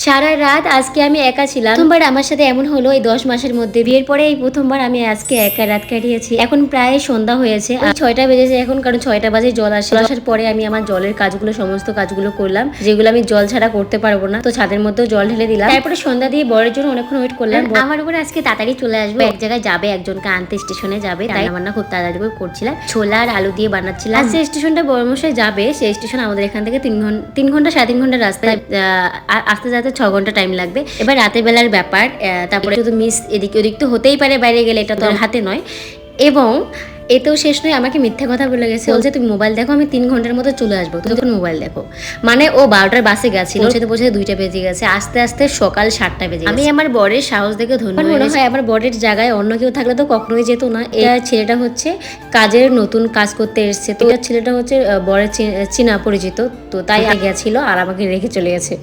সারা রাত আজকে আমি একা ছিলাম। প্রথমবার আমার সাথে এমন হলো এই 10 মাসের মধ্যে। বিয়ের পরে এই প্রথমবার আমি আজকে একা রাত কাটিয়েছি। এখন প্রায় সন্ধ্যা হয়েছে, 6টা বেজেছে এখন, কারণ 6টা বাজে জল আসার পরে আমি আমার জলের কাজগুলো, সমস্ত কাজগুলো করলাম যেগুলো আমি জল ছাড়া করতে পারবো না। তো ছাদের মধ্যেও জল ঢেলে দিলাম। তারপরে সন্ধ্যা দিয়ে বরের জন্য অনেকক্ষণ ওয়েট করলাম। আমার উপরে আজকে তাড়াতাড়ি চলে আসবে, এক জায়গায় যাবে, একজনকে আনতে স্টেশনে যাবে, তাই রান্না খুব তাড়াতাড়ি করে করছিলাম। ছোলা আর আলু দিয়ে বানাচ্ছিলাম। যে স্টেশনটা বড়মশাই যাবে, সেই স্টেশন আমাদের এখান থেকে 3 ঘন্টা 3.5 ঘন্টা রাস্তায়, আসতে যেতে 6 ঘন্টা টাইম লাগবে। এবার রাতের বেলার ব্যাপার, তারপরে শুধু মিস এদিক ওদিক তো হতেই পারে, বাইরে গেলে, এটা তো হাতে নয়। এবং এতেও শেষ নয়, আমাকে মিথ্যা কথা বলে গেছে, বলছে তুমি মোবাইল দেখো, আমি 3 ঘন্টার মতো চলে আসবো, তুমি তখন মোবাইল দেখো। মানে ও 12টার বাসে গেছিল, পৌঁছাতে 2টা বেজে গেছে, আস্তে আস্তে সকাল 7টা বেজে গেছে। আমি আমার বরের সাহস দেখে ধন্য। মনে হয় আমার বরের জায়গায় অন্য কেউ থাকলে তো কখনোই যেত না। এটা ছেলেটা হচ্ছে কাজের নতুন কাজ করতে এসছে, তো ছেলেটা হচ্ছে বরের চেনা পরিচিত, তো তাই গেছিল আর আমাকে রেখে চলে গেছে।